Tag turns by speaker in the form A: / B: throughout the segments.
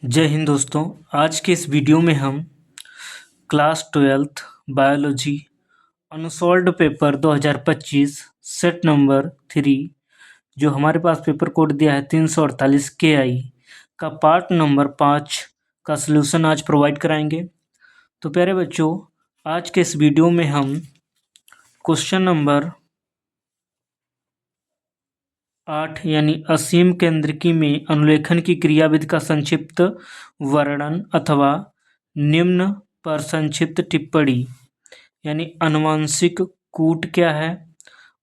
A: जय हिंद दोस्तों। आज के इस वीडियो में हम class 12th biology unsolved paper 2025 set number 3 जो हमारे पास पेपर कोड दिया है 348 KI का पार्ट नंबर 5 का सलूशन आज प्रोवाइड कराएंगे। तो प्यारे बच्चों, आज के इस वीडियो में हम क्वेश्चन नंबर 8 यानी असीम केंद्रकी में अनुलेखन की क्रियाविधि का संक्षिप्त वर्णन अथवा निम्न पर संक्षिप्त टिप्पणी यानी आनुवंशिक कूट क्या है,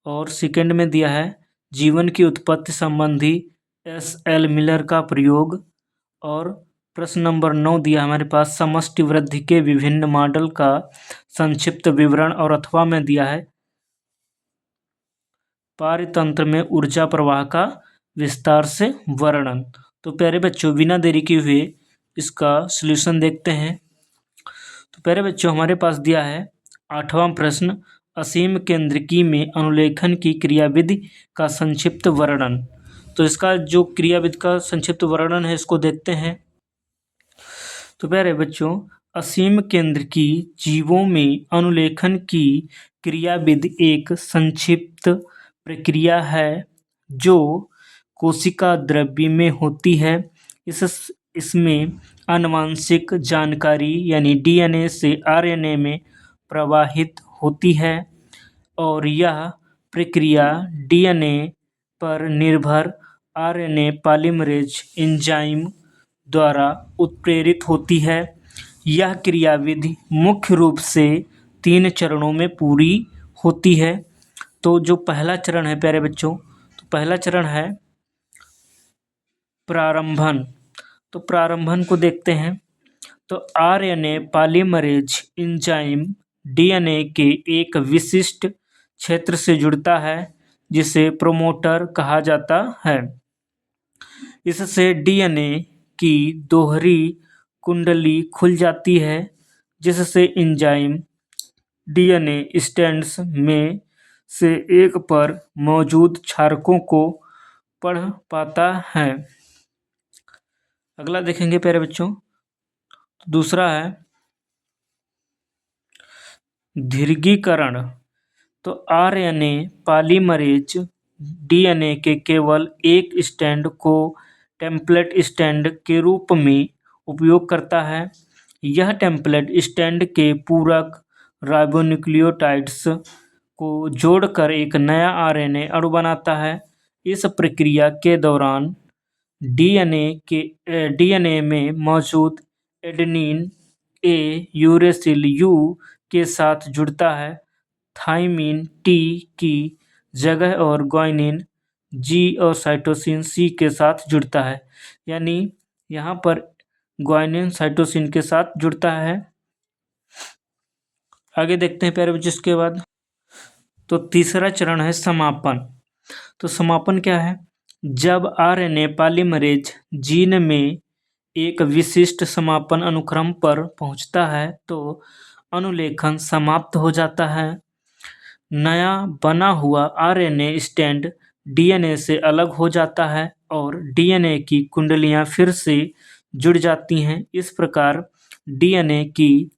A: और सेकंड में दिया है जीवन की उत्पत्ति संबंधी SL मिलर का प्रयोग, और प्रश्न नंबर 9 दिया हमारे पास समष्टि वृद्धि के विभिन्न मॉडल का संक्षिप्त विवरण, और अथवा में दिया है पारतंत्र में ऊर्जा प्रवाह का विस्तार से वर्णन। तो प्यारे बच्चों, बिना देरी किए हुए इसका सॉल्यूशन देखते हैं। तो प्यारे बच्चों, हमारे पास दिया है 8वां प्रश्न, असीम केंद्रकी में अनुलेखन की क्रियाविधि का संक्षिप्त वर्णन। तो इसका जो क्रियाविधि का संक्षिप्त वर्णन है इसको देखते हैं। तो प्यारे बच्चों, असीम केंद्रकी जीवों में अनुलेखन की क्रियाविधि एक संक्षिप्त प्रक्रिया है जो कोशिका द्रव्य में होती है। इसमें आनुवंशिक जानकारी यानी DNA से RNA में प्रवाहित होती है, और यह प्रक्रिया DNA पर निर्भर RNA पॉलीमरेज एंजाइम द्वारा उत्प्रेरित होती है। यह क्रियाविधि मुख्य रूप से 3 चरणों में पूरी होती है। तो जो पहला चरण है प्यारे बच्चों, तो पहला चरण है प्रारंभन। तो प्रारंभन को देखते हैं। तो RNA पॉलीमरेज एंजाइम DNA के एक विशिष्ट क्षेत्र से जुड़ता है जिसे प्रोमोटर कहा जाता है। इससे DNA की दोहरी कुंडली खुल जाती है जिससे एंजाइम DNA स्ट्रैंड्स में से एक पर मौजूद क्षारकों को पढ़ पाता है। अगला देखेंगे प्यारे बच्चों, दूसरा है दीर्घीकरण। तो RNA पॉलीमरेज DNA के केवल एक स्ट्रैंड को टेम्पलेट स्ट्रैंड के रूप में उपयोग करता है। यह टेम्पलेट स्ट्रैंड के पूरक राइबोन्यूक्लियोटाइड्स को जोड़कर एक नया RNA अणु बनाता है। इस प्रक्रिया के दौरान DNA में मौजूद एडेनिन A यूरेसिल U के साथ जुड़ता है थाइमिन T की जगह, और ग्वानिन G और साइटोसिन C के साथ जुड़ता है। यानी यहाँ पर ग्वानिन साइटोसिन के साथ जुड़ता है। आगे देखते हैं प्यारे बच्चों इसके बाद। तो तीसरा चरण है समापन। तो समापन क्या है? जब RNA पॉलीमरेज जीन में एक विशिष्ट समापन अनुक्रम पर पहुंचता है तो अनुलेखन समाप्त हो जाता है। नया बना हुआ RNA स्ट्रैंड DNA से अलग हो जाता है और DNA की कुंडलियां फिर से जुड़ जाती हैं। इस प्रकार DNA की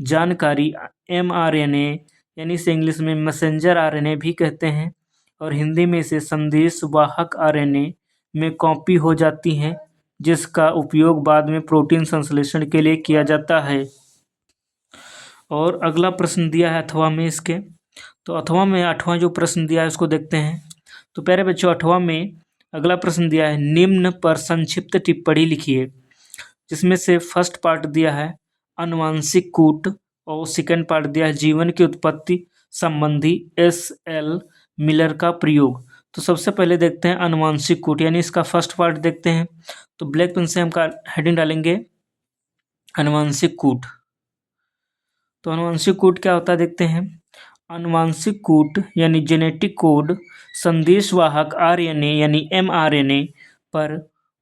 A: जानकारी mRNA यानी इसे इंग्लिश में मैसेंजर RNA भी कहते हैं, और हिंदी में इसे संदेश वाहक RNA में कॉपी हो जाती हैं, जिसका उपयोग बाद में प्रोटीन संश्लेषण के लिए किया जाता है। और अगला प्रश्न दिया है अथवा में इसके। तो अथवा में 8वां जो प्रश्न दिया है उसको देखते हैं। तो प्यारे बच्चों, अथवा में अगला प्रश्न दिया है निम्न पर संक्षिप्त टिप्पणी लिखिए, जिसमें से फर्स्ट पार्ट दिया है आनुवंशिक कूट, और सेकंड पार्ट दिया है जीवन की उत्पत्ति संबंधी SL मिलर का प्रयोग। तो सबसे पहले देखते हैं आनुवंशिक कूट यानी इसका फर्स्ट पार्ट देखते हैं। तो ब्लैक पेन से हम हेडिंग डालेंगे आनुवंशिक कूट। तो आनुवंशिक कूट क्या होता है देखते हैं। आनुवंशिक कूट यानी जेनेटिक कोड संदेशवाहक RNA यानी mRNA पर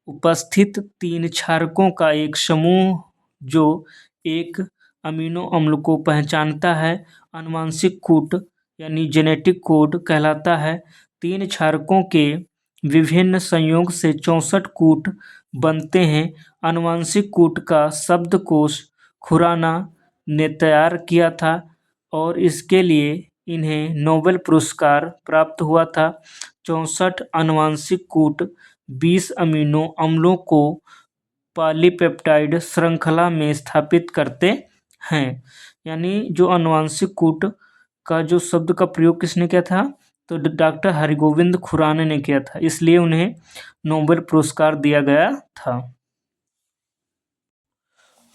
A: उपस्थित 3 क्षारकों का एक समूह जो एक अमीनो अम्ल को पहचानता है। आनुवंशिक कूट यानी जेनेटिक कोड कहलाता है। 3 क्षारकों के विभिन्न संयोग से 64 कूट बनते हैं। आनुवंशिक कूट का शब्दकोश खुराना ने तैयार किया था और इसके लिए इन्हें नोबेल पुरस्कार प्राप्त हुआ था। 64 आनुवंशिक कूट 20 अमीनो अम्लों को पॉलीपेप्टाइड श्रृंखला में स्थापित करते हैं। यानी जो आनुवंशिक कूट का जो शब्द का प्रयोग किसने किया था, तो डॉक्टर हरिगोविंद खुराना ने किया था, इसलिए उन्हें नोबेल पुरस्कार दिया गया था।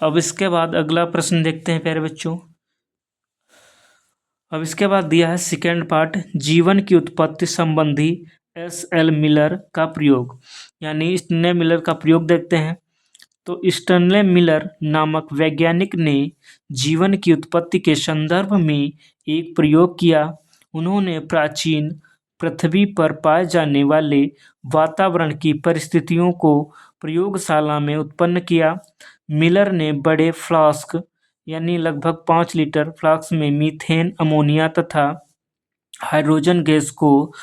A: अब इसके बाद अगला प्रश्न देखते हैं प्यारे बच्चों। अब इसके बाद दिया है सेकेंड पार्ट, जीवन की उत्पत्ति संबंधी एस.एल. मिलर का प्रयोग। यानी स्टैनले मिलर का प्रयोग देखते हैं। तो स्टैनले मिलर नामक वैज्ञानिक ने जीवन की उत्पत्ति के संदर्भ में एक प्रयोग किया। उन्होंने प्राचीन पृथ्वी पर पाए जाने वाले वातावरण की परिस्थितियों को प्रयोगशाला में उत्पन्न किया। मिलर ने बड़े फ्लास्क यानी लगभग 5 लीटर फ्लास्क में मीथेन, अमोनिया तथा हाइड्रोजन गैस को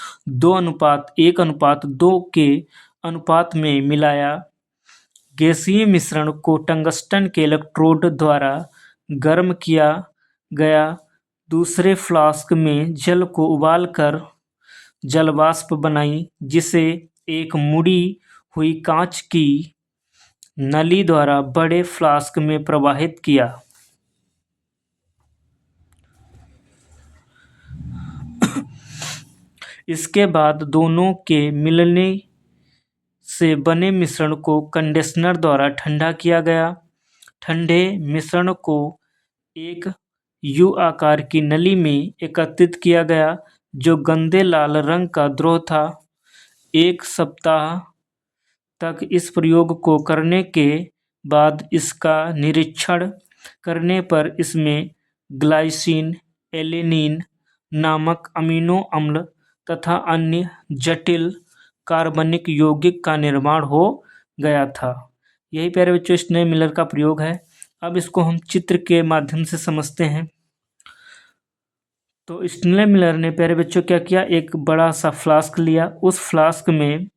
A: 2:1:2 के अनुपात में मिलाया। गैसीय मिश्रण को टंगस्टन के इलेक्ट्रोड द्वारा गर्म किया गया। दूसरे फ्लास्क में जल को उबालकर जलवाष्प बनाई, जिसे एक मुड़ी हुई कांच की नली द्वारा बड़े फ्लास्क में प्रवाहित किया। इसके बाद दोनों के मिलने से बने मिश्रण को कंडेंसर द्वारा ठंडा किया गया। ठंडे मिश्रण को एक यू आकार की नली में एकत्रित किया गया, जो गंदे लाल रंग का द्रव था। 1 सप्ताह तक इस प्रयोग को करने के बाद इसका निरीक्षण करने पर इसमें ग्लाइसिन, एलेनिन नामक अमीनो अम्ल तथा अन्य जटिल कार्बनिक यौगिक का निर्माण हो गया था। यही प्यारे बच्चों स्टैनले मिलर का प्रयोग है। अब इसको हम चित्र के माध्यम से समझते हैं। तो स्टैनले मिलर ने प्यारे बच्चों क्या किया, एक बड़ा सा फ्लास्क लिया। उस फ्लास्क में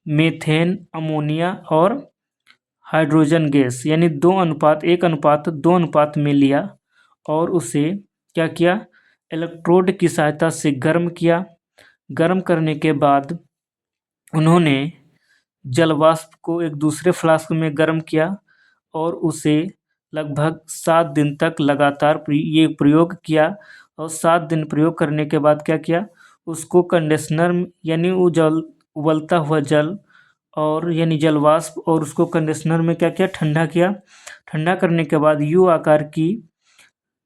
A: मीथेन, अमोनिया और हाइड्रोजन गैस यानी 2:1:2 में लिया और उसे क्या किया, इलेक्ट्रोड की सहायता से गर्म किया। गर्म करने के बाद उन्होंने जलवाष्प को एक दूसरे फ्लास्क में गर्म किया और उसे लगभग 7 दिन तक लगातार ये प्रयोग किया। और 7 दिन प्रयोग करने के बाद क्या किया, उसको कंडेंसर यानी वो जल उबलता हुआ जल और यानी जलवाष्प, और उसको कंडीशनर में क्या किया, ठंडा किया। ठंडा करने के बाद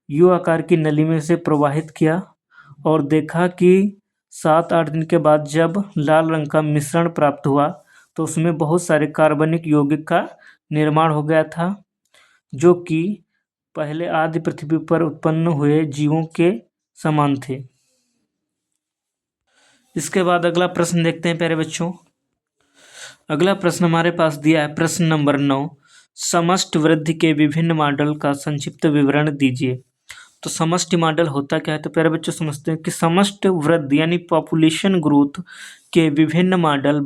A: यू आकार की नली में से प्रवाहित किया और देखा कि 7-8 दिन के बाद जब लाल रंग का मिश्रण प्राप्त हुआ तो उसमें बहुत सारे कार्बनिक यौगिक का निर्माण हो गया था, जो कि पहले आदि पृथ्वी पर उत्पन्न हुए जीवों के समान थे। इसके बाद अगला प्रश्न देखते हैं प्यारे बच्चों। अगला प्रश्न हमारे पास दिया है प्रश्न नंबर 9, समष्टि वृद्धि के विभिन्न मॉडल का संक्षिप्त विवरण दीजिए। तो समष्टि मॉडल होता क्या है, तो प्यारे बच्चों समझते हैं कि समष्टि वृद्धि यानी पॉपुलेशन ग्रोथ के विभिन्न मॉडल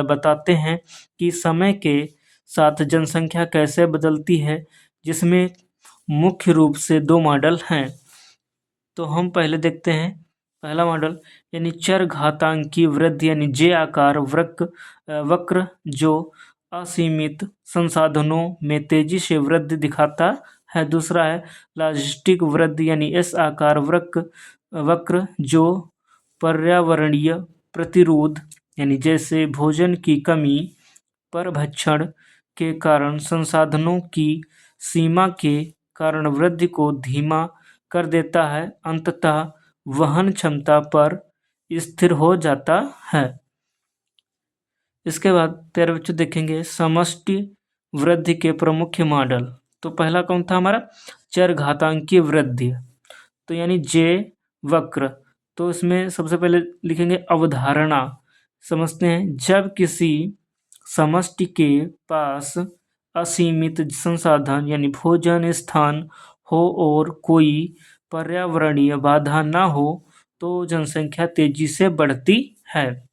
A: बताते हैं कि समय के साथ जनसंख्या कैसे बदलती है, जिसमें मुख्य रूप से 2 मॉडल हैं। तो हम पहले देखते हैं पहला मॉडल यानी चरघातांकी वृद्धि यानी जे आकार वक्र जो असीमित संसाधनों में तेजी से वृद्धि दिखाता है। दूसरा है लॉजिस्टिक वृद्धि यानी एस आकार वक्र जो पर्यावरणीय प्रतिरोध यानी जैसे भोजन की कमी, परभक्षण के कारण संसाधनों की सीमा के कारण वृद्धि को धीमा कर देता है, अंततः वहन क्षमता पर स्थिर हो जाता है। इसके बाद प्यारे बच्चों देखेंगे समष्टि वृद्धि के प्रमुख मॉडल। तो पहला कौन था हमारा, चरघातांकी वृद्धि, तो यानी जे वक्र। तो इसमें सबसे पहले लिखेंगे अवधारणा। समझते हैं, जब किसी समष्टि के पास असीमित संसाधन यानी भोजन, स्थान हो और कोई पर्यावरणीय बाधा ना हो तो जनसंख्या तेजी से बढ़ती है।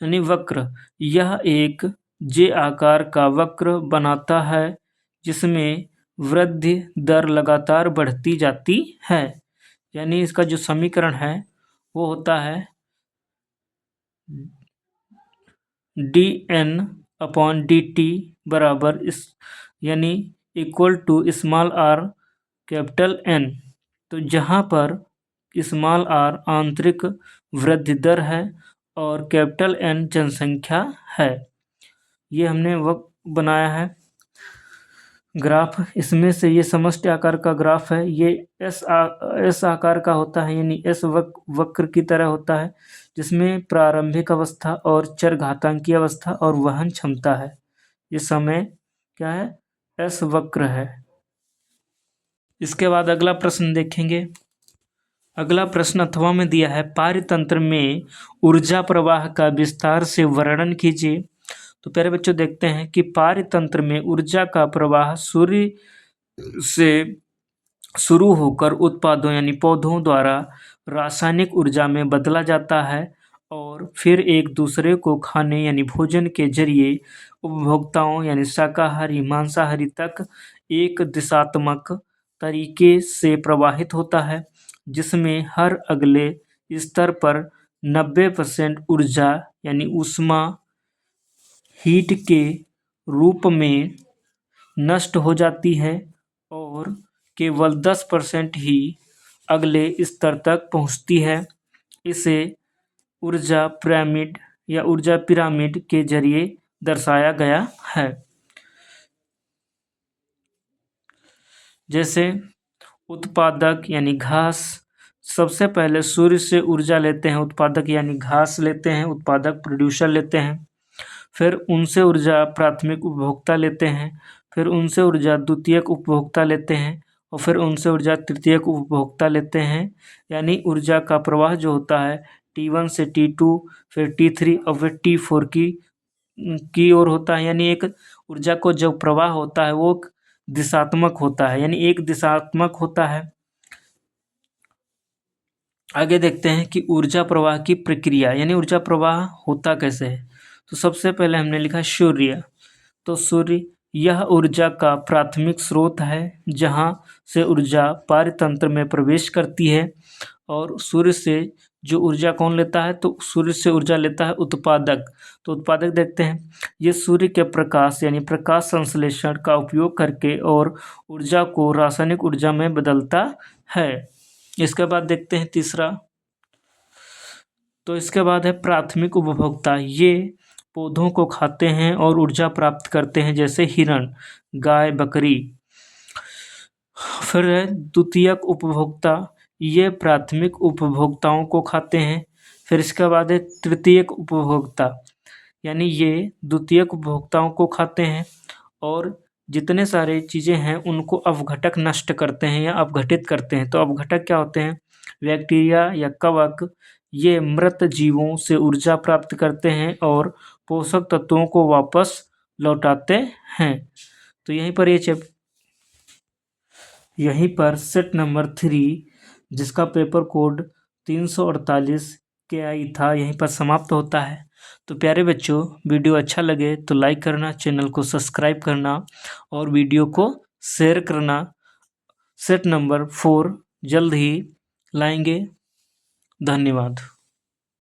A: यानी वक्र, यह एक जे आकार का वक्र बनाता है जिसमें वृद्धि दर लगातार बढ़ती जाती है। यानी इसका जो समीकरण है वो होता है dn/dt बराबर इस यानी equal to small r capital N। तो जहाँ पर स्मॉल r आंतरिक वृद्धि दर है और कैपिटल N जनसंख्या है। ये हमने वक्र बनाया है ग्राफ, इसमें से ये समष्टि आकार का ग्राफ है। ये एस आकार का होता है, यानी एस वक्र की तरह होता है, जिसमें प्रारंभिक अवस्था और चरघातांकी अवस्था और वहन क्षमता है। ये समय क्या है, एस वक्र है। इसके बाद अगला प्रश्न देखेंगे। अगला प्रश्न अथवा में दिया है, पारतंत्र में ऊर्जा प्रवाह का विस्तार से वर्णन कीजिए। तो प्यारे बच्चों देखते हैं कि पारतंत्र में ऊर्जा का प्रवाह सूर्य से शुरू होकर उत्पादों यानी पौधों द्वारा रासायनिक ऊर्जा में बदला जाता है और फिर एक दूसरे को खाने यानी भोजन के जरिए उपभोक्ताओं यानी शाकाहारी मांसाहारी तक एक दिशात्मक तरीके से प्रवाहित होता है, जिसमें हर अगले स्तर पर 90% ऊर्जा यानी ऊष्मा हीट के रूप में नष्ट हो जाती है और केवल 10% ही अगले स्तर तक पहुंचती है। इसे ऊर्जा पिरामिड या ऊर्जा पिरामिड के जरिए दर्शाया गया है। जैसे उत्पादक यानी घास, सबसे पहले सूर्य से ऊर्जा लेते हैं, उत्पादक यानी घास लेते हैं, उत्पादक प्रोड्यूसर लेते हैं। फिर उनसे ऊर्जा प्राथमिक उपभोक्ता लेते हैं, फिर उनसे ऊर्जा द्वितीयक उपभोक्ता लेते हैं और फिर उनसे ऊर्जा तृतीयक उपभोक्ता लेते हैं। यानी ऊर्जा का प्रवाह जो होता है T1 से T2 फिर T3 और फिर T4 की ओर होता है। यानी एक ऊर्जा को जब प्रवाह होता है वो दिशात्मक होता है, यानी एक दिशात्मक होता है। आगे देखते हैं कि ऊर्जा प्रवाह की प्रक्रिया, यानी ऊर्जा प्रवाह होता कैसे है। तो सबसे पहले हमने लिखा सूर्य। तो सूर्य यह ऊर्जा का प्राथमिक स्रोत है जहाँ से ऊर्जा पारतंत्र में प्रवेश करती है। और सूर्य से जो ऊर्जा कौन लेता है, तो सूर्य से ऊर्जा लेता है उत्पादक। तो उत्पादक देखते हैं, ये सूर्य के प्रकाश यानी प्रकाश संश्लेषण का उपयोग करके और ऊर्जा को रासायनिक ऊर्जा में बदलता है। इसके बाद देखते हैं तीसरा। तो इसके बाद है प्राथमिक उपभोक्ता। ये पौधों को खाते हैं और ऊर्जा प्राप्त करते हैं, जैसे हिरण, गाय, बकरी। फिर है द्वितीयक उपभोक्ता। ये प्राथमिक उपभोक्ताओं को खाते हैं। फिर इसके बाद है तृतीयक उपभोक्ता, यानी ये द्वितीयक उपभोक्ताओं को खाते हैं और जितने सारे चीज़ें हैं उनको अवघटक नष्ट करते हैं या अपघटित करते हैं। तो अवघटक क्या होते हैं, बैक्टीरिया या कवक। ये मृत जीवों से ऊर्जा प्राप्त करते हैं और पोषक तत्वों को वापस लौटाते हैं। तो यहीं पर सेट नंबर 3 जिसका पेपर कोड 348 KI था, यहीं पर समाप्त होता है। तो प्यारे बच्चों, वीडियो अच्छा लगे तो लाइक करना, चैनल को सब्सक्राइब करना और वीडियो को शेयर करना। सेट नंबर 4 जल्द ही लाएंगे। धन्यवाद।